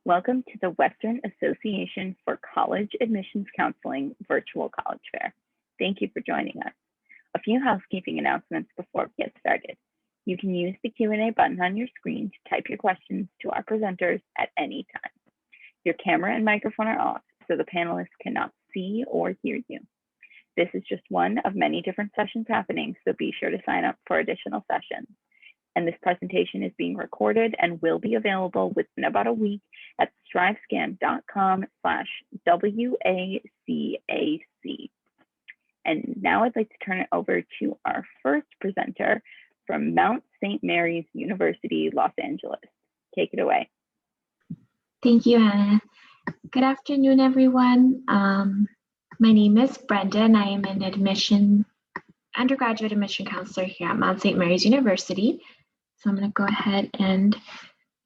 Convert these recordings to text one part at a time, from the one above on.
Welcome to the Western Association for College Admissions Counseling Virtual College Fair. Thank you for joining us. A few housekeeping announcements before we get started. You can use the Q&A button on your screen to type your questions to our presenters at any time. Your camera and microphone are off, so the panelists cannot see or hear you. This is just one of many different sessions happening, so be sure to sign up for additional sessions. And this presentation is being recorded and will be available within about a week at strivescan.com/WACAC. And now I'd like to turn it over to our first presenter from Mount St. Mary's University, Los Angeles. Take it away. Thank you, Hannah. Good afternoon, everyone. My name is Brenda, and I am an undergraduate admission counselor here at Mount St. Mary's University. So I'm going to go ahead and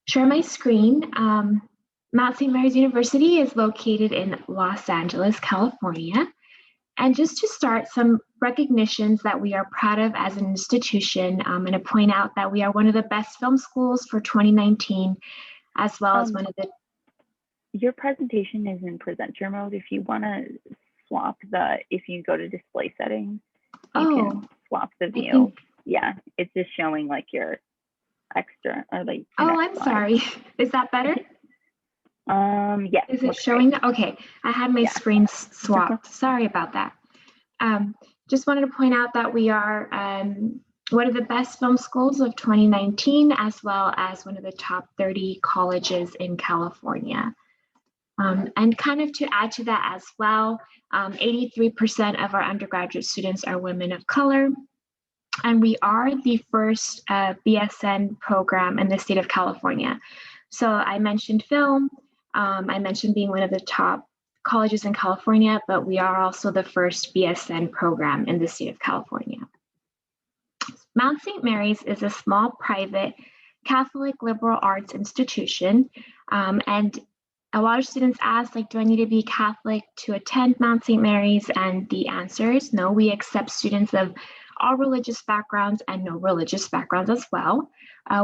share my screen. Mount St. Mary's University is located in Los Angeles, California. And just to start, some recognitions that we are proud of as an institution. I'm going to point out that we are one of the best film schools for 2019, as well as one of the... Your presentation is in presenter mode. If you want to swap if you go to display settings, you can swap the view. Yeah, it's just showing like your extra or like. Oh, I'm sorry. Is that better? Yes. Is it showing that? Okay, I had my screen swapped. Sorry about that. Just wanted to point out that we are one of the best film schools of 2019, as well as one of the top 30 colleges in California. And kind of to add to that as well, 83% of our undergraduate students are women of color. And we are the first BSN program in the state of California. So I mentioned film, I mentioned being one of the top colleges in California, but we are also the first BSN program in the state of California. Mount St. Mary's is a small private Catholic liberal arts institution. And a lot of students ask, like, do I need to be Catholic to attend Mount St. Mary's? And the answer is no. We accept students of all religious backgrounds and no religious backgrounds as well.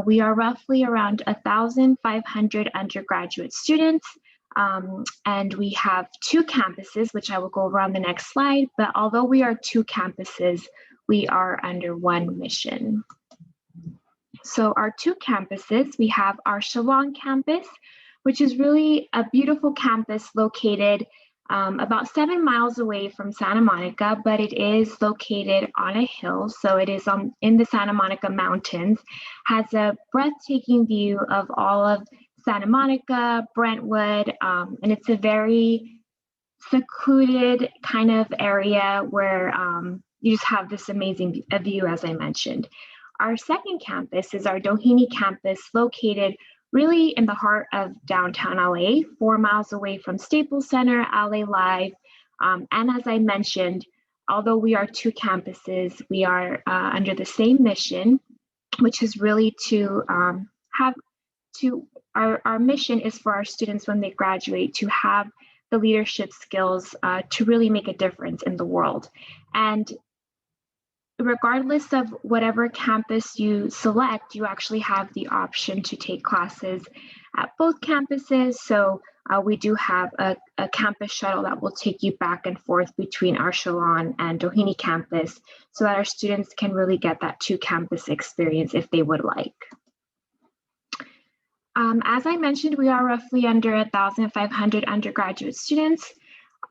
We are roughly around 1,500 undergraduate students, and we have 2 campuses, which I will go over on the next slide. But although we are 2 campuses, we are under one mission. So our 2 campuses, we have our Seton campus, which is really a beautiful campus located about 7 miles away from Santa Monica, but it is located on a hill. So it is in the Santa Monica Mountains, has a breathtaking view of all of Santa Monica, Brentwood, and it's a very secluded kind of area where you just have this amazing view, as I mentioned. Our second campus is our Doheny campus, located really in the heart of downtown LA, 4 miles away from Staples Center, LA Live. And as I mentioned, although we are 2 campuses, we are under the same mission, which is really to our mission is for our students when they graduate to have the leadership skills to really make a difference in the world. And regardless of whatever campus you select, you actually have the option to take classes at both campuses. So we do have a campus shuttle that will take you back and forth between our Seton and Doheny campus so that our students can really get that 2-campus experience if they would like. As I mentioned, we are roughly under 1,500 undergraduate students.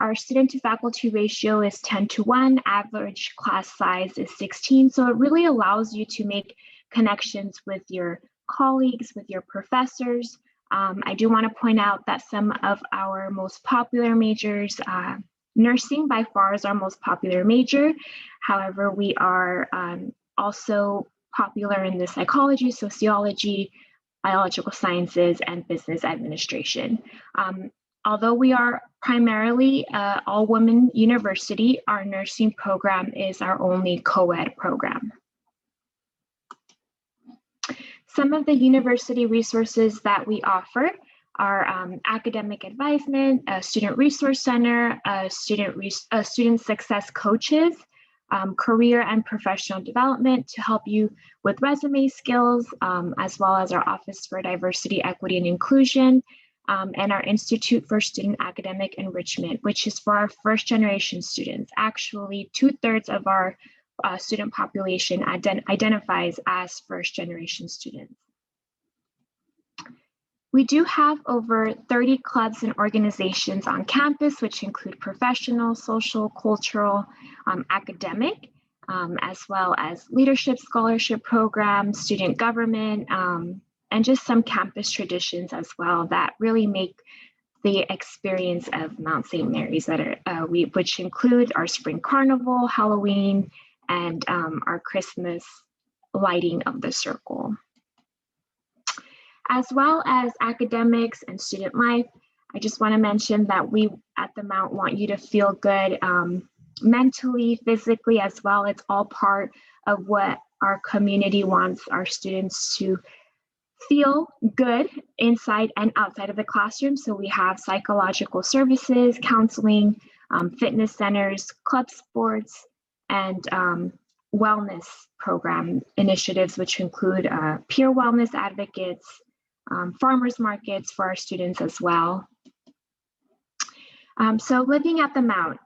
Our student to faculty ratio is 10:1, average class size is 16. So it really allows you to make connections with your colleagues, with your professors. I do want to point out that some of our most popular majors, nursing by far is our most popular major. However, we are also popular in the psychology, sociology, biological sciences, and business administration. Although we are primarily all-women university, our nursing program is our only co-ed program. Some of the university resources that we offer are academic advisement, a student resource center, student success coaches, career and professional development to help you with resume skills, as well as our Office for Diversity, Equity, and Inclusion, and our Institute for Student Academic Enrichment, which is for our first generation students. Actually, 2/3 of our student population identifies as first generation students. We do have over 30 clubs and organizations on campus, which include professional, social, cultural, academic, as well as leadership scholarship programs, student government, and just some campus traditions as well that really make the experience of Mount St. Mary's that are, which include our spring carnival, Halloween, and our Christmas lighting of the circle. As well as academics and student life, I just want to mention that we at the Mount want you to feel good mentally, physically as well. It's all part of what our community wants our students to feel good inside and outside of the classroom. So we have psychological services, counseling, fitness centers, club sports, and wellness program initiatives, which include peer wellness advocates, farmers markets for our students as well. So living at the Mount,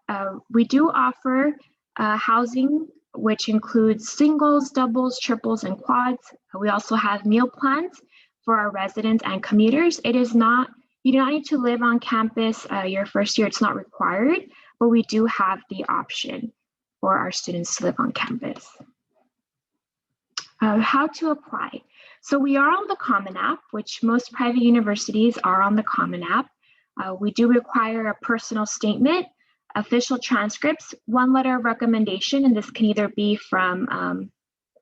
we do offer housing, which includes singles, doubles, triples, and quads. We also have meal plans for our residents and commuters. It is not, you do not need to live on campus your first year, it's not required, but we do have the option for our students to live on campus. How to apply. So we are on the Common App, which most private universities are on the Common App. We do require a personal statement, official transcripts, one letter of recommendation, and this can either be from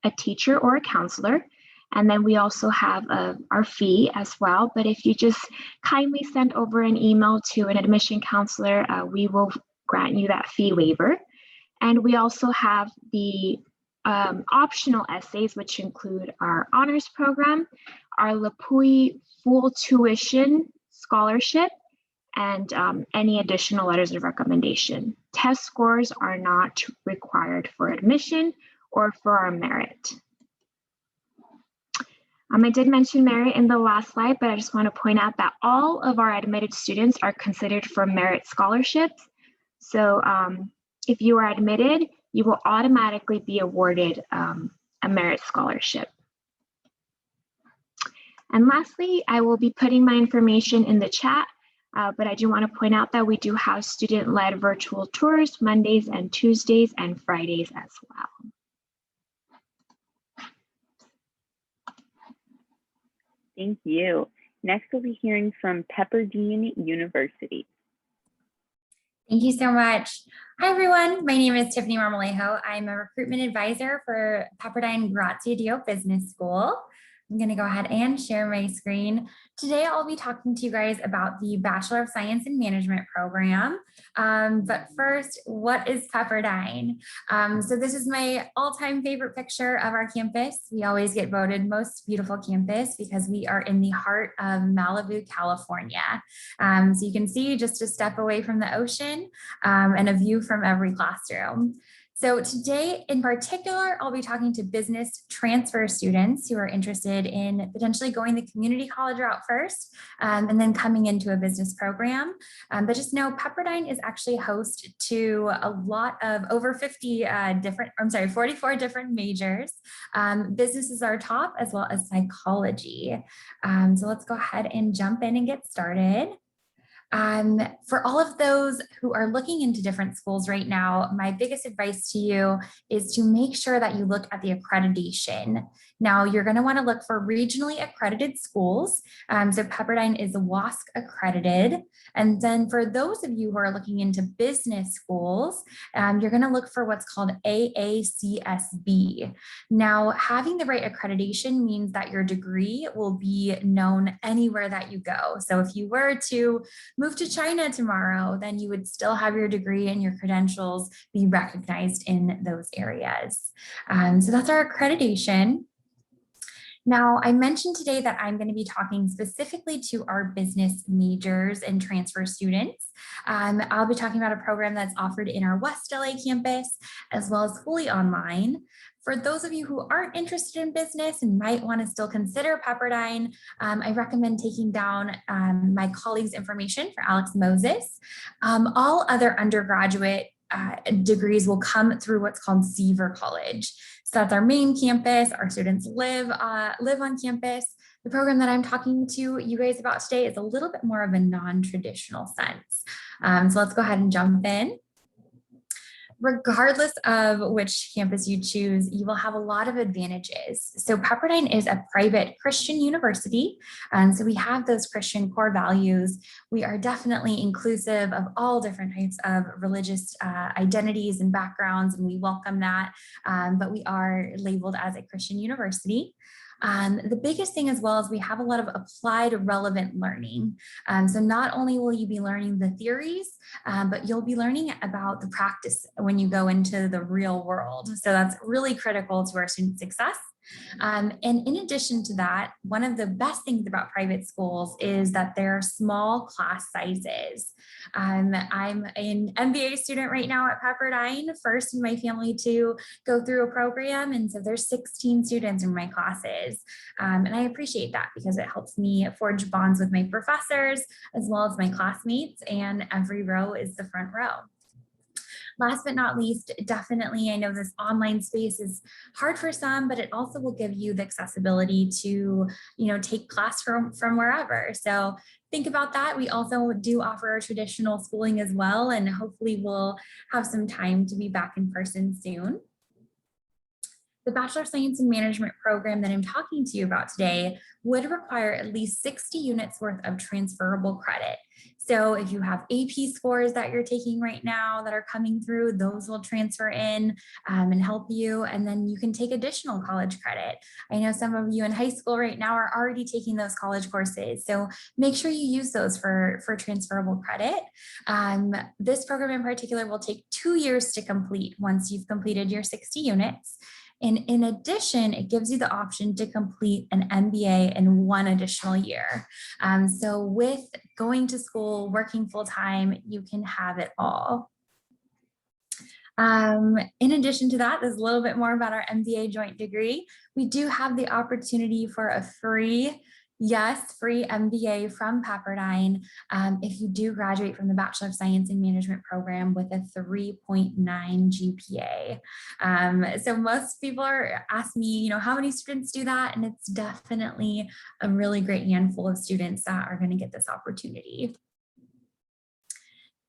a teacher or a counselor. And then we also have our fee as well. But if you just kindly send over an email to an admission counselor, we will grant you that fee waiver. And we also have the optional essays, which include our honors program, our LaPui full tuition scholarship, and any additional letters of recommendation. Test scores are not required for admission or for our merit. I did mention merit in the last slide, but I just want to point out that all of our admitted students are considered for merit scholarships. So if you are admitted, you will automatically be awarded a merit scholarship. And lastly, I will be putting my information in the chat, but I do want to point out that we do have student-led virtual tours Mondays and Tuesdays and Fridays as well. Thank you. Next, we'll be hearing from Pepperdine University. Thank you so much. Hi, everyone. My name is Tiffany Marmolejo. I'm a recruitment advisor for Pepperdine Grazia Dio Business School. I'm going to go ahead and share my screen. Today, I'll be talking to you guys about the Bachelor of Science in Management program. But first, what is Pepperdine? So this is my all-time favorite picture of our campus. We always get voted most beautiful campus because we are in the heart of Malibu, California. So you can see just a step away from the ocean and a view from every classroom. So today in particular, I'll be talking to business transfer students who are interested in potentially going the community college route first and then coming into a business program. But just know Pepperdine is actually host to a lot of over 44 different majors. Business is our top as well as psychology. So let's go ahead and jump in and get started. For all of those who are looking into different schools right now, my biggest advice to you is to make sure that you look at the accreditation. Now, you're going to want to look for regionally accredited schools. So Pepperdine is WASC accredited. And then for those of you who are looking into business schools, you're going to look for what's called AACSB. Now, having the right accreditation means that your degree will be known anywhere that you go. So if you were to move to China tomorrow, then you would still have your degree and your credentials be recognized in those areas. So that's our accreditation. Now, I mentioned today that I'm going to be talking specifically to our business majors and transfer students. I'll be talking about a program that's offered in our West LA campus, as well as fully online. For those of you who aren't interested in business and might want to still consider Pepperdine, I recommend taking down my colleague's information for Alex Moses. All other undergraduate degrees will come through what's called Seaver College. So that's our main campus. Our students live on campus. The program that I'm talking to you guys about today is a little bit more of a non-traditional sense. So let's go ahead and jump in. Regardless of which campus you choose, you will have a lot of advantages. So Pepperdine is a private Christian university. So we have those Christian core values. We are definitely inclusive of all different types of religious identities and backgrounds, and we welcome that. But we are labeled as a Christian university. The biggest thing as well is we have a lot of applied relevant learning. So not only will you be learning the theories, but you'll be learning about the practice when you go into the real world. So that's really critical to our student success. And in addition to that, one of the best things about private schools is that there are small class sizes. I'm an MBA student right now at Pepperdine, first in my family to go through a program. And so there's 16 students in my classes. And I appreciate that because it helps me forge bonds with my professors as well as my classmates, and every row is the front row. Last but not least, definitely, I know this online space is hard for some, but it also will give you the accessibility to, take class from wherever. So think about that. We also do offer our traditional schooling as well, and hopefully we'll have some time to be back in person soon. The Bachelor of Science in Management program that I'm talking to you about today would require at least 60 units worth of transferable credit. So if you have AP scores that you're taking right now that are coming through, those will transfer in and help you. And then you can take additional college credit. I know some of you in high school right now are already taking those college courses. So make sure you use those for transferable credit. This program in particular will take 2 years to complete once you've completed your 60 units. And in addition, it gives you the option to complete an MBA in 1 additional year. So with going to school, working full-time, you can have it all. In addition to that, there's a little bit more about our MBA joint degree. We do have the opportunity for a free MBA from Pepperdine if you do graduate from the Bachelor of Science in Management program with a 3.9 GPA. So most people ask me, how many students do that? And it's definitely a really great handful of students that are going to get this opportunity.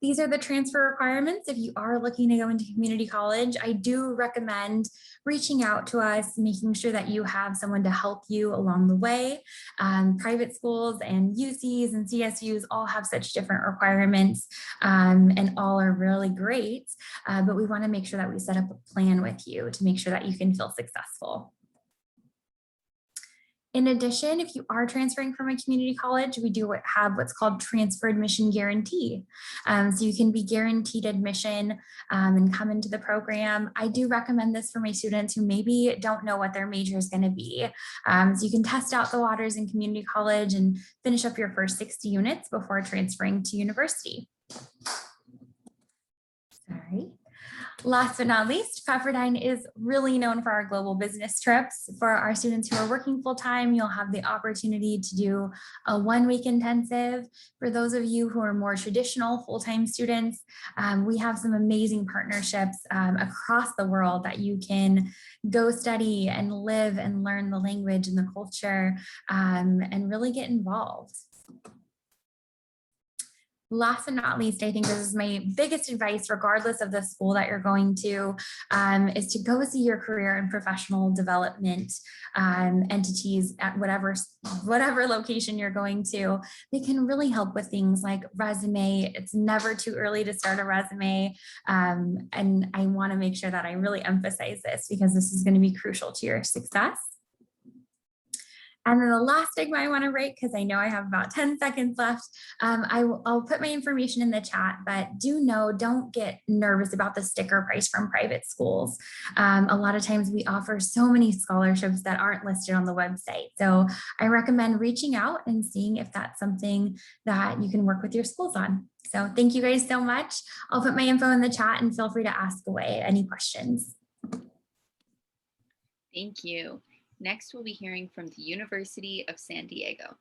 These are the transfer requirements. If you are looking to go into community college, I do recommend reaching out to us, making sure that you have someone to help you along the way. Private schools and UCs and CSUs all have such different requirements and all are really great, but we want to make sure that we set up a plan with you to make sure that you can feel successful. In addition, if you are transferring from a community college, we do have what's called transfer admission guarantee. So you can be guaranteed admission and come into the program. I do recommend this for my students who maybe don't know what their major is going to be. So you can test out the waters in community college and finish up your first 60 units before transferring to university. Sorry. Last but not least, Pepperdine is really known for our global business trips. For our students who are working full-time, you'll have the opportunity to do a 1-week intensive. For those of you who are more traditional full-time students, we have some amazing partnerships across the world that you can go study and live and learn the language and the culture and really get involved. Last but not least, I think this is my biggest advice, regardless of the school that you're going to, is to go see your career and professional development entities at whatever location you're going to. They can really help with things like resume. It's never too early to start a resume. And I want to make sure that I really emphasize this because this is going to be crucial to your success. And then the last stigma I want to break, because I know I have about 10 seconds left, I'll put my information in the chat, but don't get nervous about the sticker price from private schools. A lot of times we offer so many scholarships that aren't listed on the website. So I recommend reaching out and seeing if that's something that you can work with your schools on. So thank you guys so much. I'll put my info in the chat and feel free to ask away any questions. Thank you. Next, we'll be hearing from the University of San Diego.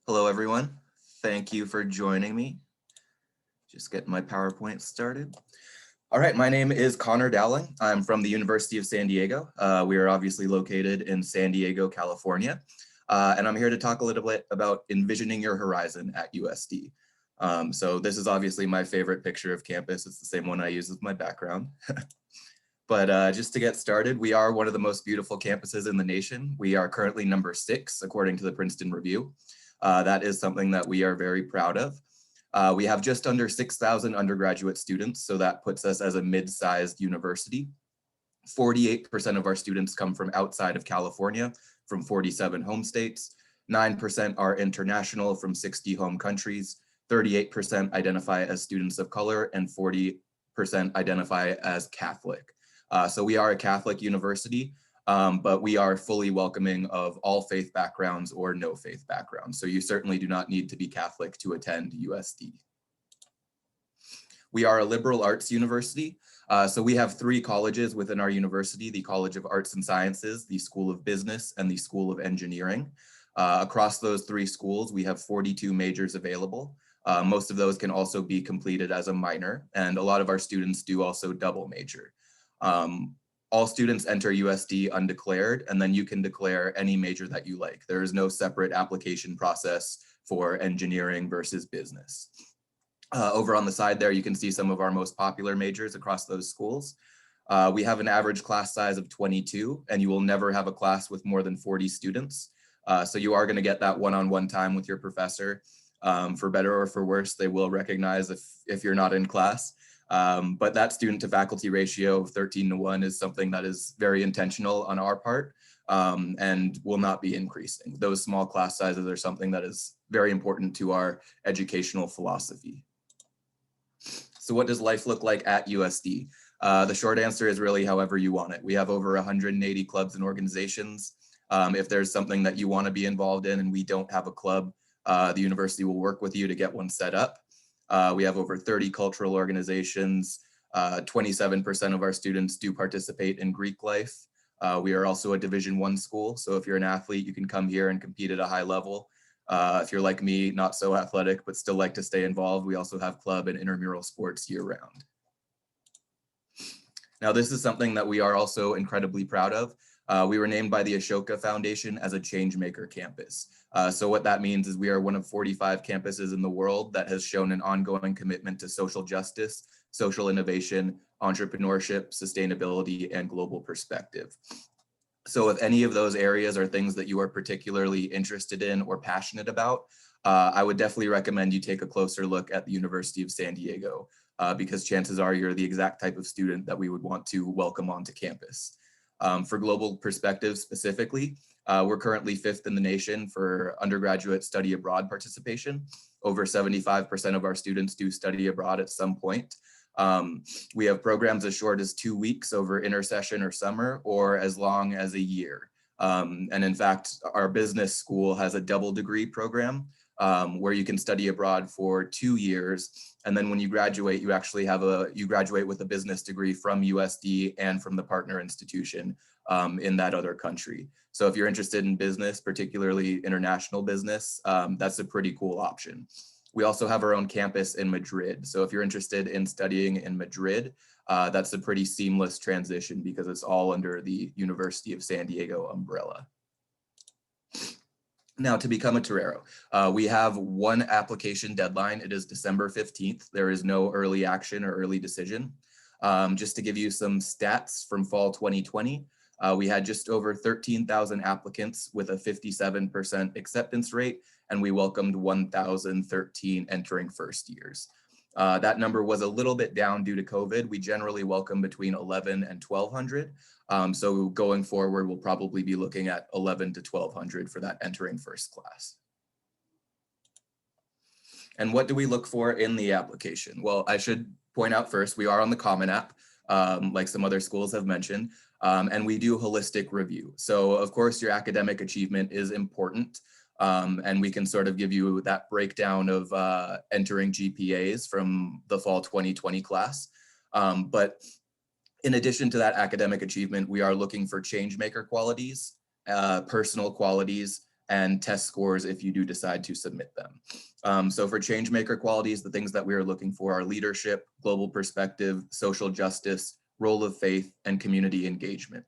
Hello, everyone. Thank you for joining me. Just getting my PowerPoint started. All right, my name is Connor Dowling. I'm from the University of San Diego. We are obviously located in San Diego, California. And I'm here to talk a little bit about envisioning your horizon at USD. So this is obviously my favorite picture of campus. It's the same one I use as my background. But just to get started, we are one of the most beautiful campuses in the nation. We are currently number 6, according to the Princeton Review. That is something that we are very proud of. We have just under 6,000 undergraduate students, so that puts us as a mid-sized university. 48% of our students come from outside of California, from 47 home states. 9% are international from 60 home countries. 38% identify as students of color, and 40% identify as Catholic. So we are a Catholic university, but we are fully welcoming of all faith backgrounds or no faith backgrounds. So you certainly do not need to be Catholic to attend USD. We are a liberal arts university. So we have 3 colleges within our university: the College of Arts and Sciences, the School of Business, and the School of Engineering. Across those 3 schools, we have 42 majors available. Most of those can also be completed as a minor, and a lot of our students do also double major. All students enter USD undeclared, and then you can declare any major that you like. There is no separate application process for engineering versus business. Over on the side there, you can see some of our most popular majors across those schools. We have an average class size of 22, and you will never have a class with more than 40 students. So you are going to get that one-on-one time with your professor. For better or for worse, they will recognize if you're not in class. But that student to faculty ratio of 13:1 is something that is very intentional on our part, and will not be increasing. Those small class sizes are something that is very important to our educational philosophy. So what does life look like at USD? The short answer is really however you want it. We have over 180 clubs and organizations. If there's something that you want to be involved in and we don't have a club, the university will work with you to get one set up. We have over 30 cultural organizations. 27% of our students do participate in Greek life. We are also a Division I school, so if you're an athlete, you can come here and compete at a high level. If you're like me, not so athletic, but still like to stay involved, we also have club and intramural sports year-round. Now, this is something that we are also incredibly proud of. We were named by the Ashoka Foundation as a Changemaker campus. So what that means is we are one of 45 campuses in the world that has shown an ongoing commitment to social justice, social innovation, entrepreneurship, sustainability, and global perspective. So if any of those areas are things that you are particularly interested in or passionate about, I would definitely recommend you take a closer look at the University of San Diego, because chances are you're the exact type of student that we would want to welcome onto campus. For global perspective specifically, we're currently 5th in the nation for undergraduate study abroad participation. Over 75% of our students do study abroad at some point. We have programs as short as 2 weeks over intersession or summer, or as long as a year. And in fact, our business school has a double degree program where you can study abroad for 2 years. And then when you graduate, you actually you graduate with a business degree from USD and from the partner institution in that other country. So if you're interested in business, particularly international business, that's a pretty cool option. We also have our own campus in Madrid. So if you're interested in studying in Madrid, that's a pretty seamless transition because it's all under the University of San Diego umbrella. Now, to become a Torero, we have one application deadline. It is December 15th. There is no early action or early decision. Just to give you some stats from fall 2020, we had just over 13,000 applicants with a 57% acceptance rate, and we welcomed 1,013 entering first years. That number was a little bit down due to COVID. We generally welcome between 11 and 1,200. So going forward, we'll probably be looking at 11 to 1,200 for that entering first class. And what do we look for in the application? Well, I should point out first, we are on the Common App, like some other schools have mentioned, and we do holistic review. So of course, your academic achievement is important, and we can sort of give you that breakdown of entering GPAs from the fall 2020 class. But in addition to that academic achievement, we are looking for change maker qualities, personal qualities, and test scores if you do decide to submit them. So for change maker qualities, the things that we are looking for are leadership, global perspective, social justice, role of faith, and community engagement.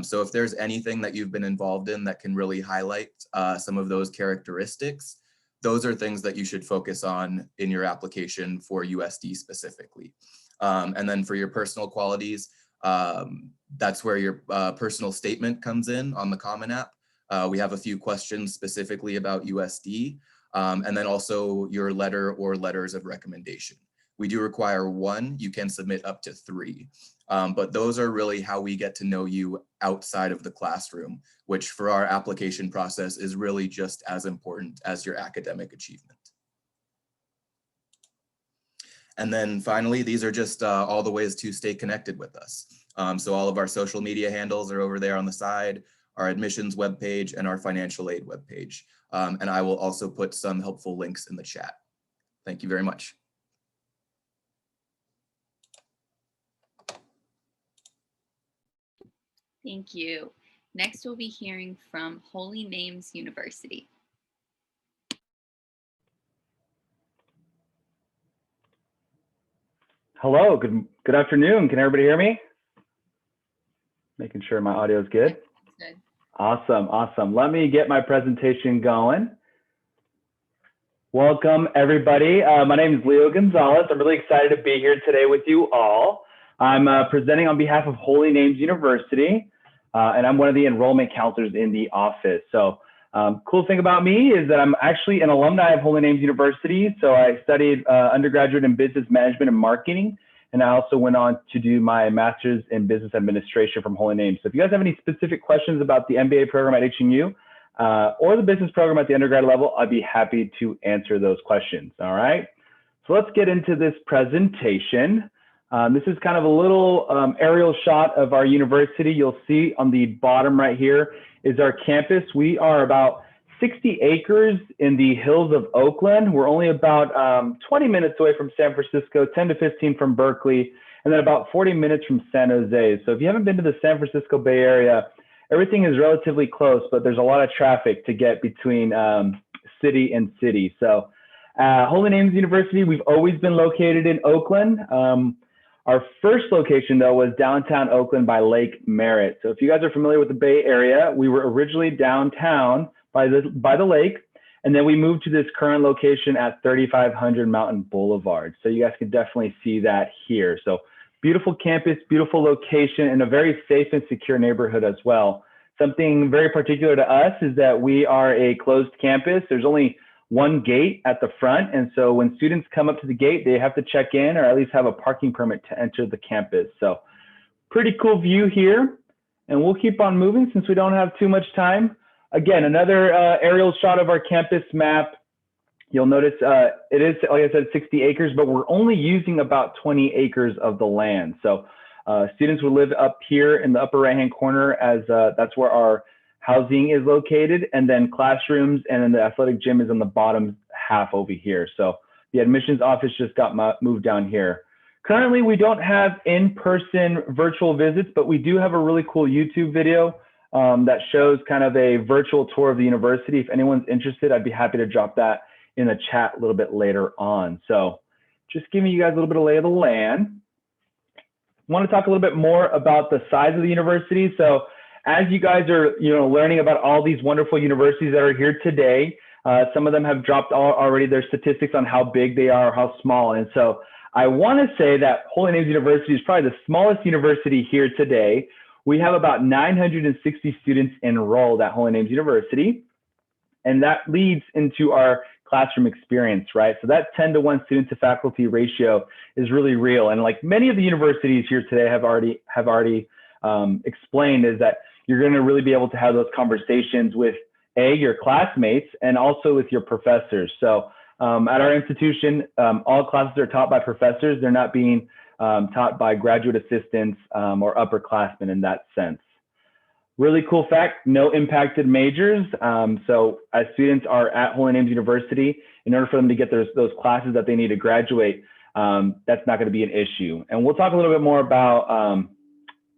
So if there's anything that you've been involved in that can really highlight some of those characteristics, those are things that you should focus on in your application for USD specifically. And then for your personal qualities, that's where your personal statement comes in on the Common App. We have a few questions specifically about USD, and then also your letter or letters of recommendation. We do require 1, you can submit up to 3, but those are really how we get to know you outside of the classroom, which for our application process is really just as important as your academic achievement. And then finally, these are just all the ways to stay connected with us. So all of our social media handles are over there on the side, our admissions webpage, and our financial aid webpage. And I will also put some helpful links in the chat. Thank you very much. Thank you. Next, we'll be hearing from Holy Names University. Hello, good afternoon. Can everybody hear me? Making sure my audio is good. Good. Awesome. Let me get my presentation going. Welcome, everybody. My name is Leo Gonzalez. I'm really excited to be here today with you all. I'm presenting on behalf of Holy Names University, and I'm one of the enrollment counselors in the office. So cool thing about me is that I'm actually an alumni of Holy Names University. So I studied undergraduate in business management and marketing, and I also went on to do my master's in business administration from Holy Names. So if you guys have any specific questions about the MBA program at HNU or the business program at the undergrad level, I'd be happy to answer those questions. All right. So let's get into this presentation. This is kind of a little aerial shot of our university. You'll see on the bottom right here is our campus. We are about 60 acres in the hills of Oakland. We're only about 20 minutes away from San Francisco, 10 to 15 from Berkeley, and then about 40 minutes from San Jose. So if you haven't been to the San Francisco Bay Area, everything is relatively close, but there's a lot of traffic to get between city and city. So Holy Names University, we've always been located in Oakland. Our first location, though, was downtown Oakland by Lake Merritt. So if you guys are familiar with the Bay Area, we were originally downtown by the lake, and then we moved to this current location at 3500 Mountain Boulevard. So you guys can definitely see that here. So beautiful campus, beautiful location, and a very safe and secure neighborhood as well. Something very particular to us is that we are a closed campus. There's only one gate at the front. And so when students come up to the gate, they have to check in or at least have a parking permit to enter the campus. So pretty cool view here. And we'll keep on moving since we don't have too much time. Again, another aerial shot of our campus map. You'll notice it is, like I said, 60 acres, but we're only using about 20 acres of the land. So students will live up here in the upper right-hand corner as that's where our housing is located, and then classrooms, and then the athletic gym is on the bottom half over here. So the admissions office just got moved down here. Currently, we don't have in-person virtual visits, but we do have a really cool YouTube video that shows kind of a virtual tour of the university. If anyone's interested, I'd be happy to drop that in the chat a little bit later on. So just giving you guys a little bit of lay of the land. I want to talk a little bit more about the size of the university. So as you guys are learning about all these wonderful universities that are here today, some of them have dropped already their statistics on how big they are, how small. And so I want to say that Holy Names University is probably the smallest university here today. We have about 960 students enrolled at Holy Names University. And that leads into our classroom experience, right? So that 10-to-1 student to faculty ratio is really real. And like many of the universities here today have already explained, is that you're going to really be able to have those conversations with your classmates and also with your professors. So at our institution, all classes are taught by professors. They're not being taught by graduate assistants or upperclassmen in that sense. Really cool fact, no impacted majors. So as students are at Holy Names University, in order for them to get those classes that they need to graduate, that's not going to be an issue. And we'll talk a little bit more about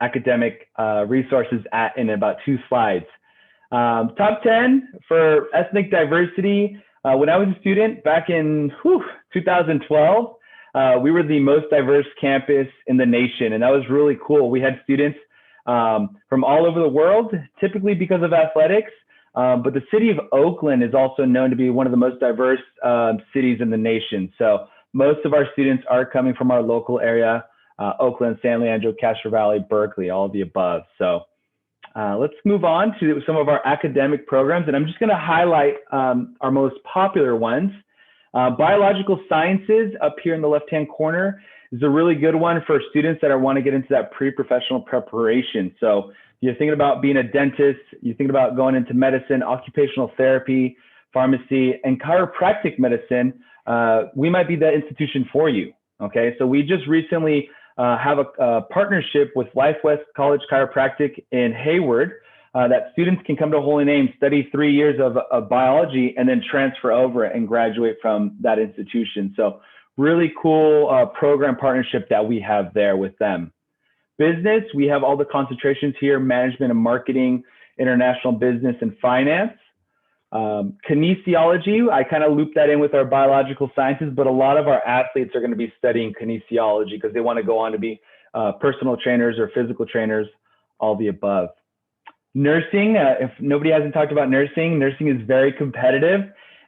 academic resources in about 2 slides. Top 10 for ethnic diversity. When I was a student back in 2012, we were the most diverse campus in the nation, and that was really cool. We had students from all over the world, typically because of athletics, but the city of Oakland is also known to be one of the most diverse cities in the nation. So most of our students are coming from our local area, Oakland, San Leandro, Castro Valley, Berkeley, all of the above. So let's move on to some of our academic programs, and I'm just going to highlight our most popular ones. Biological sciences up here in the left-hand corner is a really good one for students that want to get into that pre-professional preparation. So you're thinking about being a dentist, you're thinking about going into medicine, occupational therapy, pharmacy, and chiropractic medicine, we might be that institution for you. Okay, so we just recently have a partnership with Life West College Chiropractic in Hayward, that students can come to Holy Name, study 3 years of biology, and then transfer over and graduate from that institution. So really cool program partnership that we have there with them. Business, we have all the concentrations here: management and marketing, international business, and finance. Kinesiology, I kind of loop that in with our biological sciences, but a lot of our athletes are going to be studying kinesiology because they want to go on to be personal trainers or physical trainers, all the above. Nursing, if nobody hasn't talked about nursing, nursing is very competitive.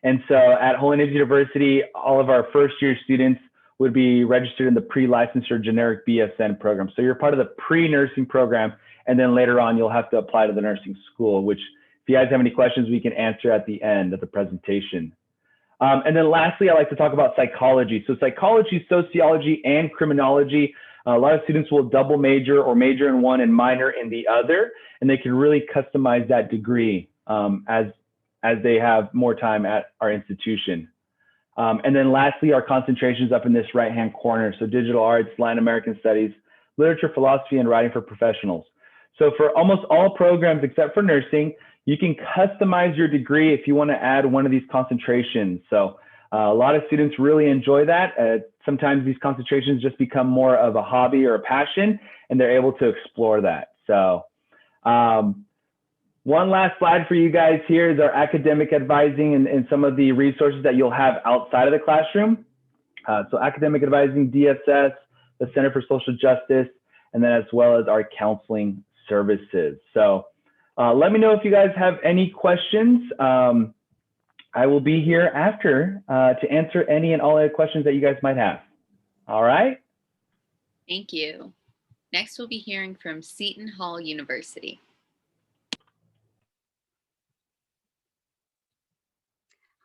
And so at Holy Names University, all of our first-year students would be registered in the pre-licensure generic BSN program. So you're part of the pre-nursing program, and then later on, you'll have to apply to the nursing school, which if you guys have any questions, we can answer at the end of the presentation. And then lastly, I like to talk about psychology. So psychology, sociology, and criminology. A lot of students will double major or major in one and minor in the other, and they can really customize that degree as they have more time at our institution. And then lastly, our concentrations up in this right-hand corner. So digital arts, Latin American studies, literature, philosophy, and writing for professionals. So for almost all programs except for nursing, you can customize your degree if you want to add one of these concentrations. So a lot of students really enjoy that. Sometimes these concentrations just become more of a hobby or a passion, and they're able to explore that. So one last slide for you guys here is our academic advising and some of the resources that you'll have outside of the classroom. So academic advising, DSS, the Center for Social Justice, and then as well as our counseling services. So let me know if you guys have any questions. I will be here after to answer any and all the questions that you guys might have. All right. Thank you. Next, we'll be hearing from Seton Hall University.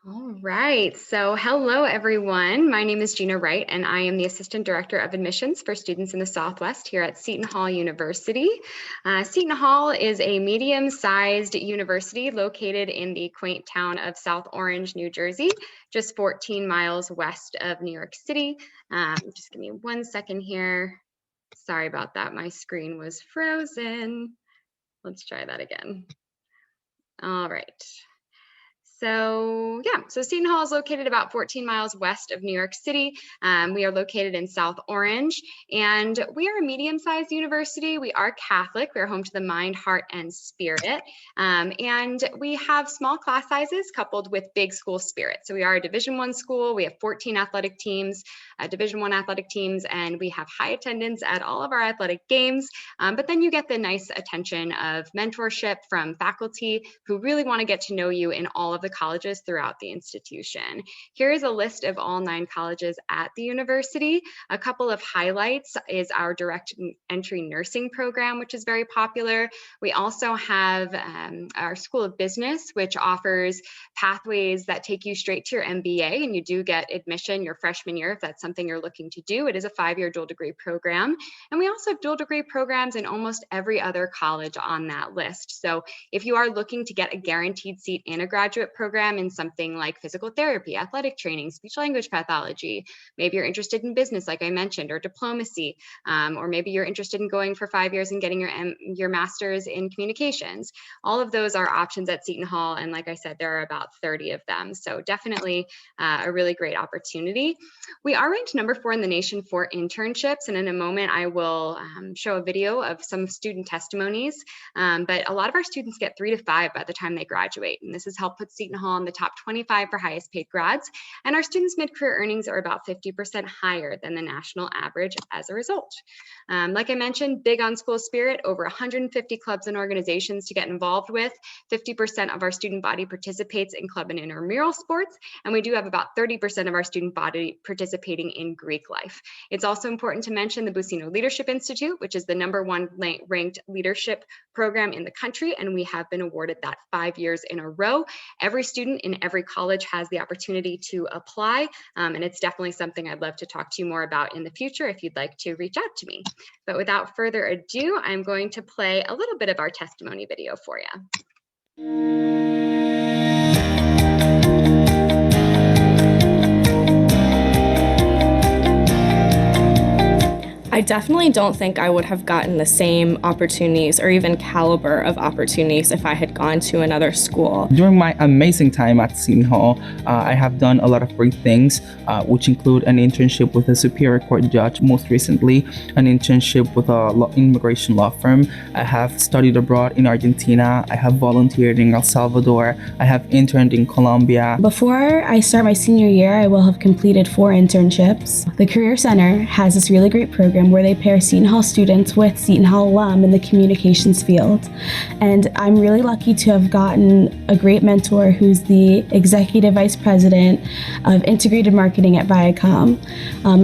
All right, so hello everyone. My name is Gina Wright and I am the Assistant Director of Admissions for students in the Southwest here at Seton Hall University. Seton Hall is a medium-sized university located in the quaint town of South Orange, New Jersey, just 14 miles west of New York City. Just give me 1 second here. Sorry about that, my screen was frozen. Let's try that again. All right. So yeah, so Seton Hall is located about 14 miles west of New York City. We are located in South Orange, and we are a medium-sized university. We are Catholic. We are home to the mind, heart, and spirit. And we have small class sizes coupled with big school spirit. So we are a Division I school. We have 14 athletic teams, Division I athletic teams, and we have high attendance at all of our athletic games. But then you get the nice attention of mentorship from faculty who really want to get to know you in all of the the colleges throughout the institution. Here is a list of all 9 colleges at the university. A couple of highlights is our direct entry nursing program, which is very popular. We also have our School of Business, which offers pathways that take you straight to your MBA, and you do get admission your freshman year if that's something you're looking to do. It is a 5-year dual degree program. And we also have dual degree programs in almost every other college on that list. So if you are looking to get a guaranteed seat in a graduate program in something like physical therapy, athletic training, speech language pathology, maybe you're interested in business, like I mentioned, or diplomacy, or maybe you're interested in going for 5 years and getting your master's in communications. All of those are options at Seton Hall. And like I said, there are about 30 of them. So definitely a really great opportunity. We are ranked number 4 in the nation for internships. And in a moment, I will show a video of some student testimonies. But a lot of our students get 3 to 5 by the time they graduate. And this has helped put Seton Hall in the top 25 for highest paid grads. And our students' mid-career earnings are about 50% higher than the national average as a result. Like I mentioned, big on school spirit, over 150 clubs and organizations to get involved with. 50% of our student body participates in club and intramural sports. And we do have about 30% of our student body participating in Greek life. It's also important to mention the Buccino Leadership Institute, which is the #1 ranked leadership program in the country. And we have been awarded that 5 years in a row. Every student in every college has the opportunity to apply. And it's definitely something I'd love to talk to you more about in the future if you'd like to reach out to me. But without further ado, I'm going to play a little bit of our testimony video for you. I definitely don't think I would have gotten the same opportunities or even caliber of opportunities if I had gone to another school. During my amazing time at Seton Hall, I have done a lot of great things, which include an internship with a Superior Court judge, most recently an internship with a immigration law firm. I have studied abroad in Argentina. I have volunteered in El Salvador. I have interned in Colombia. Before I start my senior year, I will have completed 4 internships. The Career Center has this really great program where they pair Seton Hall students with Seton Hall alum in the communications field. And I'm really lucky to have gotten a great mentor who's the Executive Vice President of Integrated Marketing at Viacom.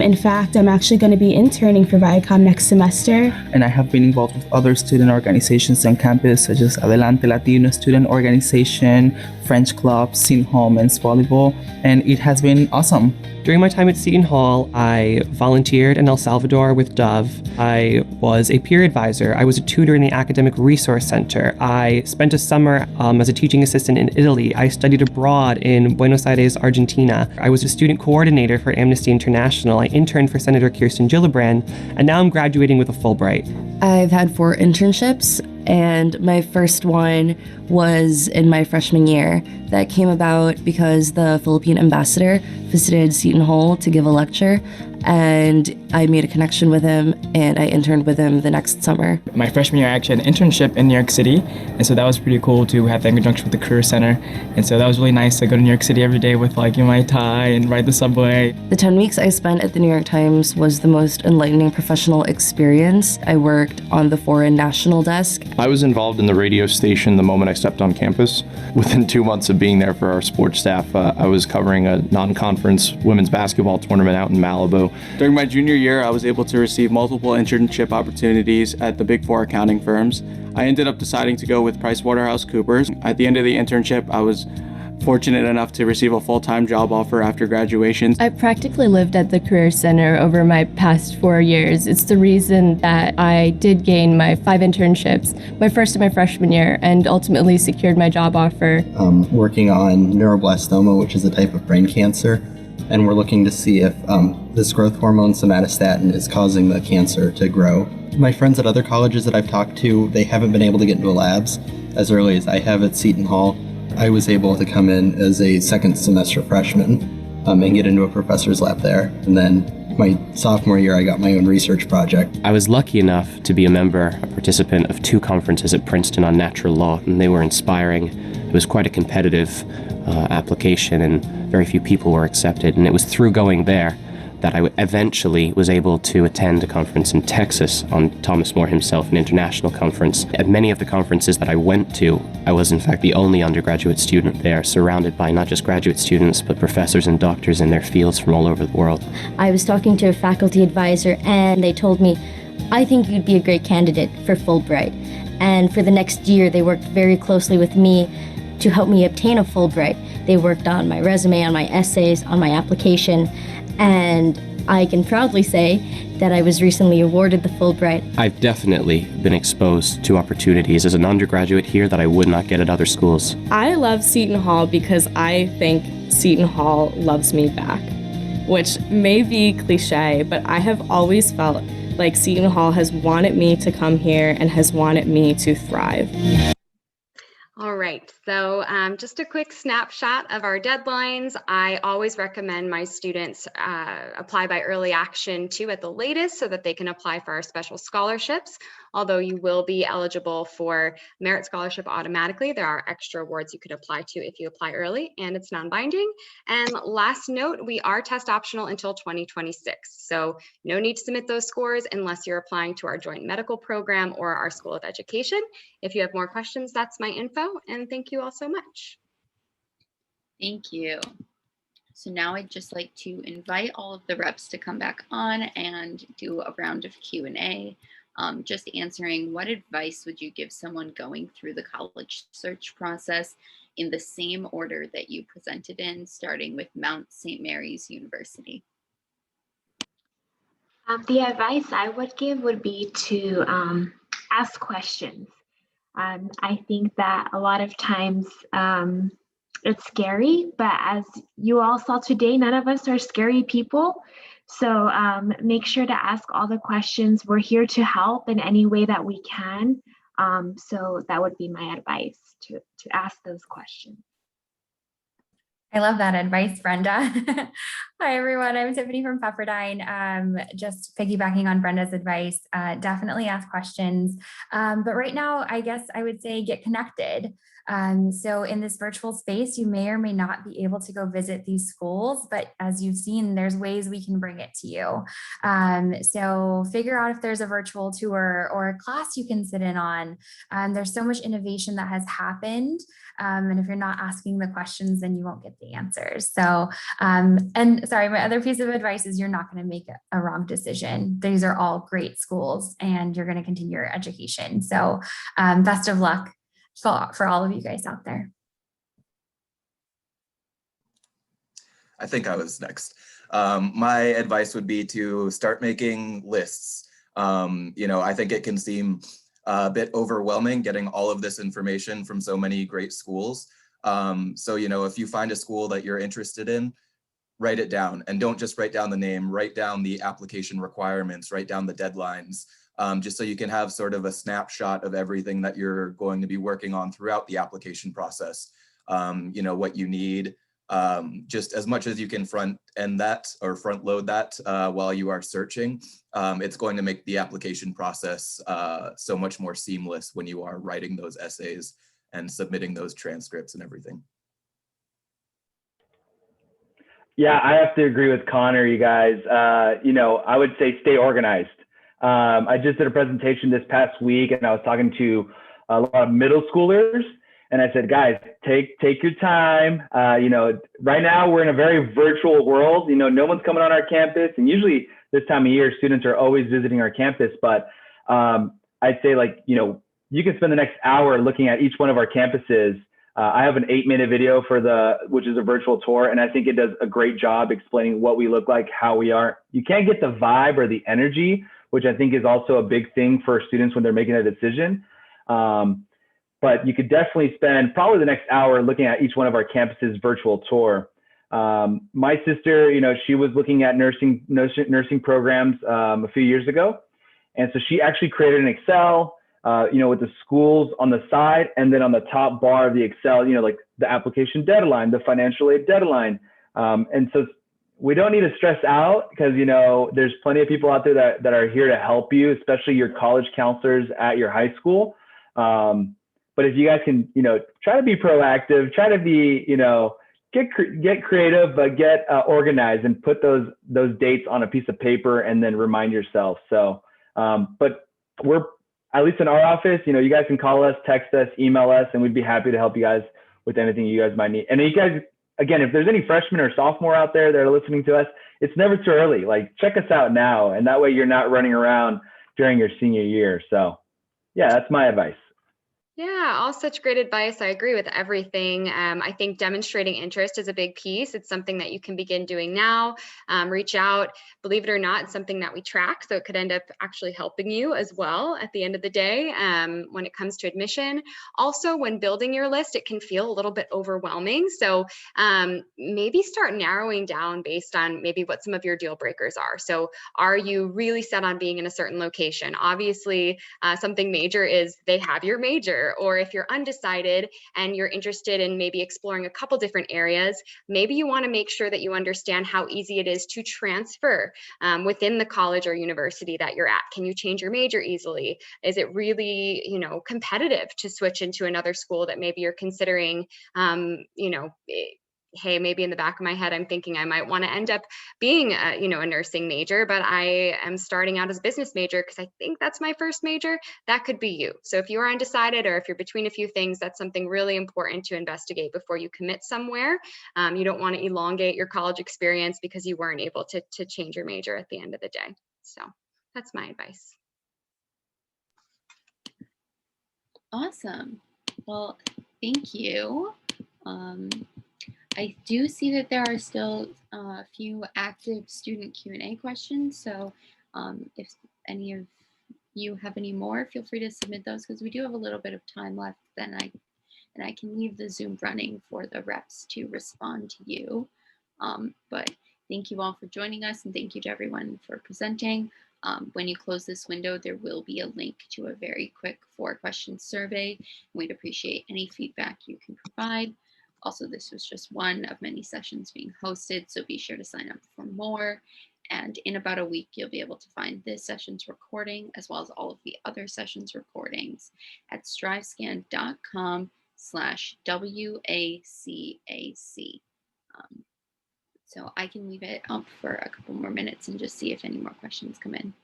In fact, I'm actually going to be interning for Viacom next semester. And I have been involved with other student organizations on campus, such as Adelante Latino Student Organization, French Club, Seton Hall Men's Volleyball, and it has been awesome. During my time at Seton Hall, I volunteered in El Salvador with Dove. I was a peer advisor. I was a tutor in the Academic Resource Center. I spent a summer as a teaching assistant in Italy. I studied abroad in Buenos Aires, Argentina. I was a student coordinator for Amnesty International. I interned for Senator Kirsten Gillibrand, and now I'm graduating with a Fulbright. I've had 4 internships, and my first one was in my freshman year. That came about because the Philippine ambassador visited Seton Hall to give a lecture, and I made a connection with him, and I interned with him the next summer. My freshman year, I actually had an internship in New York City, and so that was pretty cool to have that in conjunction with the Career Center. And so that was really nice to go to New York City every day with my tie and ride the subway. The 10 weeks I spent at the New York Times was the most enlightening professional experience. I worked on the foreign national desk. I was involved in the radio station the moment I stepped on campus. Within 2 months of being there for our sports staff, I was covering a non-conference women's basketball tournament out in Malibu. During my junior year, I was able to receive multiple internship opportunities at the Big 4 accounting firms. I ended up deciding to go with PricewaterhouseCoopers. At the end of the internship, I was fortunate enough to receive a full-time job offer after graduation. I practically lived at the Career Center over my past 4 years. It's the reason that I did gain my 5 internships, my first in my freshman year, and ultimately secured my job offer. Working on neuroblastoma, which is a type of brain cancer, and we're looking to see if this growth hormone somatostatin is causing the cancer to grow. My friends at other colleges that I've talked to, they haven't been able to get into labs as early as I have at Seton Hall. I was able to come in as a second semester freshman and get into a professor's lab there. And then my sophomore year, I got my own research project. I was lucky enough to be a participant of 2 conferences at Princeton on natural law, and they were inspiring. It was quite a competitive application, and very few people were accepted. And it was through going there that I eventually was able to attend a conference in Texas on Thomas More himself, an international conference. At many of the conferences that I went to, I was in fact the only undergraduate student there, surrounded by not just graduate students, but professors and doctors in their fields from all over the world. I was talking to a faculty advisor and they told me, I think you'd be a great candidate for Fulbright. And for the next year, they worked very closely with me to help me obtain a Fulbright. They worked on my resume, on my essays, on my application, and I can proudly say that I was recently awarded the Fulbright. I've definitely been exposed to opportunities as an undergraduate here that I would not get at other schools. I love Seton Hall because I think Seton Hall loves me back, which may be cliche, but I have always felt like Seton Hall has wanted me to come here and has wanted me to thrive. All right, so just a quick snapshot of our deadlines. I always recommend my students apply by early action 2 at the latest so that they can apply for our special scholarships. Although you will be eligible for merit scholarship automatically, there are extra awards you could apply to if you apply early, and it's non-binding. And last note, we are test optional until 2026. So no need to submit those scores unless you're applying to our joint medical program or our School of Education. If you have more questions, that's my info, and thank you all so much. Thank you. So now I'd just like to invite all of the reps to come back on and do a round of Q&A. Just answering, what advice would you give someone going through the college search process in the same order that you presented in, starting with Mount St. Mary's University? The advice I would give would be to ask questions. I think that a lot of times it's scary, but as you all saw today, none of us are scary people. So make sure to ask all the questions. We're here to help in any way that we can. So that would be my advice, to ask those questions. I love that advice, Brenda. Hi, everyone. I'm Tiffany from Pepperdine. Just piggybacking on Brenda's advice, definitely ask questions. But right now, I guess I would say get connected. So in this virtual space, you may or may not be able to go visit these schools, but as you've seen, there's ways we can bring it to you. So figure out if there's a virtual tour or a class you can sit in on. There's so much innovation that has happened. And if you're not asking the questions, then you won't get the answers. So, and sorry, my other piece of advice is you're not going to make a wrong decision. These are all great schools and you're going to continue your education. So best of luck for all of you guys out there. I think I was next. My advice would be to start making lists. I think it can seem a bit overwhelming getting all of this information from so many great schools. So, if you find a school that you're interested in, write it down, and don't just write down the name, write down the application requirements, write down the deadlines, just so you can have sort of a snapshot of everything that you're going to be working on throughout the application process. What you need, just as much as you can front load that while you are searching. It's going to make the application process so much more seamless when you are writing those essays and submitting those transcripts and everything. Yeah, I have to agree with Connor, you guys. I would say stay organized. I just did a presentation this past week and I was talking to a lot of middle schoolers. And I said, guys, take your time. Right now we're in a very virtual world. No one's coming on our campus. And usually this time of year, students are always visiting our campus. But I'd say you can spend the next hour looking at each one of our campuses. I have an 8-minute video which is a virtual tour. And I think it does a great job explaining what we look like, how we are. You can't get the vibe or the energy, which I think is also a big thing for students when they're making a decision. But you could definitely spend probably the next hour looking at each one of our campuses virtual tour. My sister, she was looking at nursing programs a few years ago. And so she actually created an Excel, with the schools on the side, and then on the top bar of the Excel, like the application deadline, the financial aid deadline. And so we don't need to stress out because, there's plenty of people out there that are here to help you, especially your college counselors at your high school. But if you guys can, try to be proactive, try to be, get creative, but get organized and put those dates on a piece of paper and then remind yourself. So, but we're, at least in our office, you guys can call us, text us, email us, and we'd be happy to help you guys with anything you guys might need. And you guys, again, if there's any freshmen or sophomore out there that are listening to us, it's never too early. Like, check us out now, and that way you're not running around during your senior year. So yeah, that's my advice. Yeah, all such great advice. I agree with everything. I think demonstrating interest is a big piece. It's something that you can begin doing now. Reach out. Believe it or not, it's something that we track, so it could end up actually helping you as well at the end of the day when it comes to admission. Also, when building your list, it can feel a little bit overwhelming. So maybe start narrowing down based on maybe what some of your deal breakers are. So are you really set on being in a certain location? Obviously, something major is they have your major. Or if you're undecided and you're interested in maybe exploring a couple different areas, maybe you want to make sure that you understand how easy it is to transfer within the college or university that you're at. Can you change your major easily? Is it really, competitive to switch into another school that maybe you're considering, hey, maybe in the back of my head, I'm thinking I might want to end up being a nursing major, but I am starting out as a business major because I think that's my first major. That could be you. So if you are undecided or if you're between a few things, that's something really important to investigate before you commit somewhere. You don't want to elongate your college experience because you weren't able to change your major at the end of the day. So that's my advice. Awesome. Well, thank you. I do see that there are still a few active student Q&A questions. So if any of you have any more, feel free to submit those because we do have a little bit of time left. Then I can leave the Zoom running for the reps to respond to you. But thank you all for joining us, and thank you to everyone for presenting. When you close this window, there will be a link to a very quick 4-question survey. We'd appreciate any feedback you can provide. Also, this was just one of many sessions being hosted, so be sure to sign up for more. And in about a week, you'll be able to find this session's recording as well as all of the other sessions recordings at strivescan.com/WACAC. So I can leave it up for a couple more minutes and just see if any more questions come in.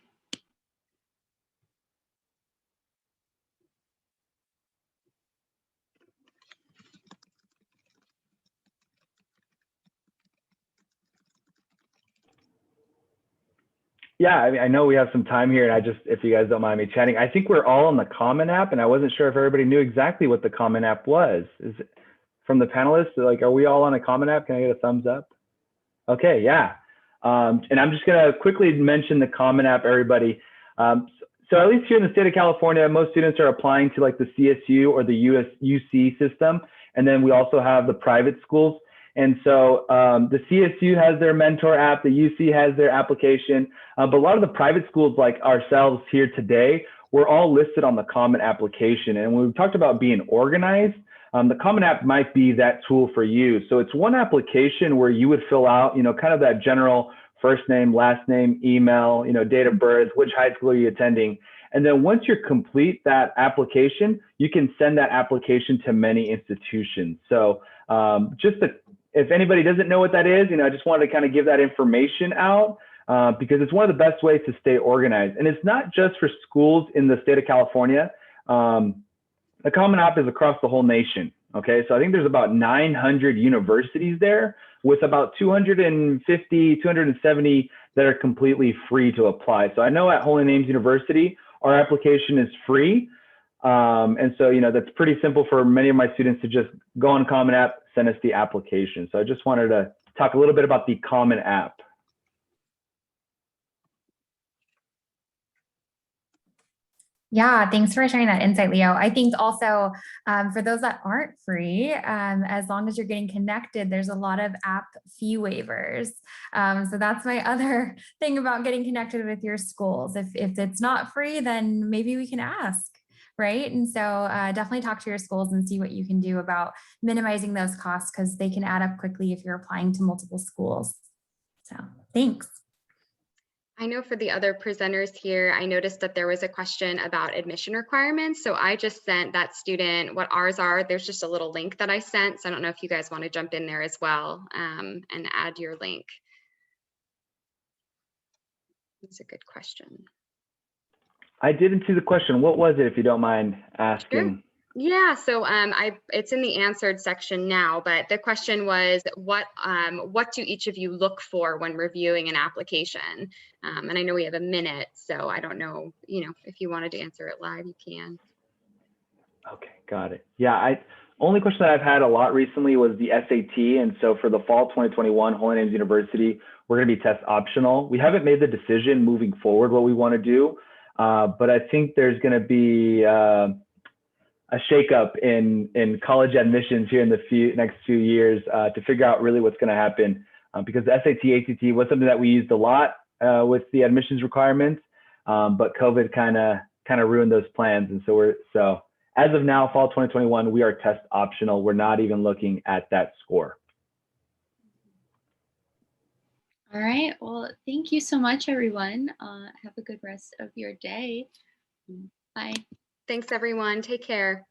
Yeah, I know we have some time here, and if you guys don't mind me chatting, I think we're all on the Common App, and I wasn't sure if everybody knew exactly what the Common App was. Is it from the panelists? Like, are we all on a Common App? Can I get a thumbs up? Okay, yeah. And I'm just gonna quickly mention the Common App, everybody. So at least here in the state of California, most students are applying to like the CSU or the UC system, and then we also have the private schools. And so the CSU has their mentor app, the UC has their application, but a lot of the private schools like ourselves here today, we're all listed on the Common Application. And when we talked about being organized, the Common App might be that tool for you. So it's one application where you would fill out, kind of that general first name, last name, email, date of birth, which high school are you attending. And then once you complete that application, you can send that application to many institutions. So if anybody doesn't know what that is, I just wanted to kind of give that information out because it's one of the best ways to stay organized. And it's not just for schools in the state of California. The Common App is across the whole nation. Okay, so I think there's about 900 universities there with about 250, 270 that are completely free to apply. So I know at Holy Names University, our application is free. And so, that's pretty simple for many of my students to just go on Common App, send us the application. So I just wanted to talk a little bit about the Common App. Yeah, thanks for sharing that insight, Leo. I think also for those that aren't free, as long as you're getting connected, there's a lot of app fee waivers. So that's my other thing about getting connected with your schools. If it's not free, then maybe we can ask, right? And so definitely talk to your schools and see what you can do about minimizing those costs because they can add up quickly if you're applying to multiple schools. So thanks. I know for the other presenters here, I noticed that there was a question about admission requirements. So I just sent that student what ours are. There's just a little link that I sent. So I don't know if you guys want to jump in there as well and add your link. That's a good question. I didn't see the question. What was it, if you don't mind asking? Sure. Yeah, so it's in the answered section now, but the question was, what do each of you look for when reviewing an application? And I know we have a minute, so I don't know, if you wanted to answer it live, you can. Okay, got it. Yeah, only question that I've had a lot recently was the SAT. And so for the fall 2021, Holy Names University, we're going to be test optional. We haven't made the decision moving forward what we want to do, but I think there's going to be a shakeup in college admissions here in the next few years to figure out really what's going to happen, because the SAT, ACT was something that we used a lot with the admissions requirements, but COVID kind of ruined those plans. And so as of now, fall 2021, we are test optional. We're not even looking at that score. All right. Well, thank you so much, everyone. Have a good rest of your day. Bye. Thanks, everyone. Take care.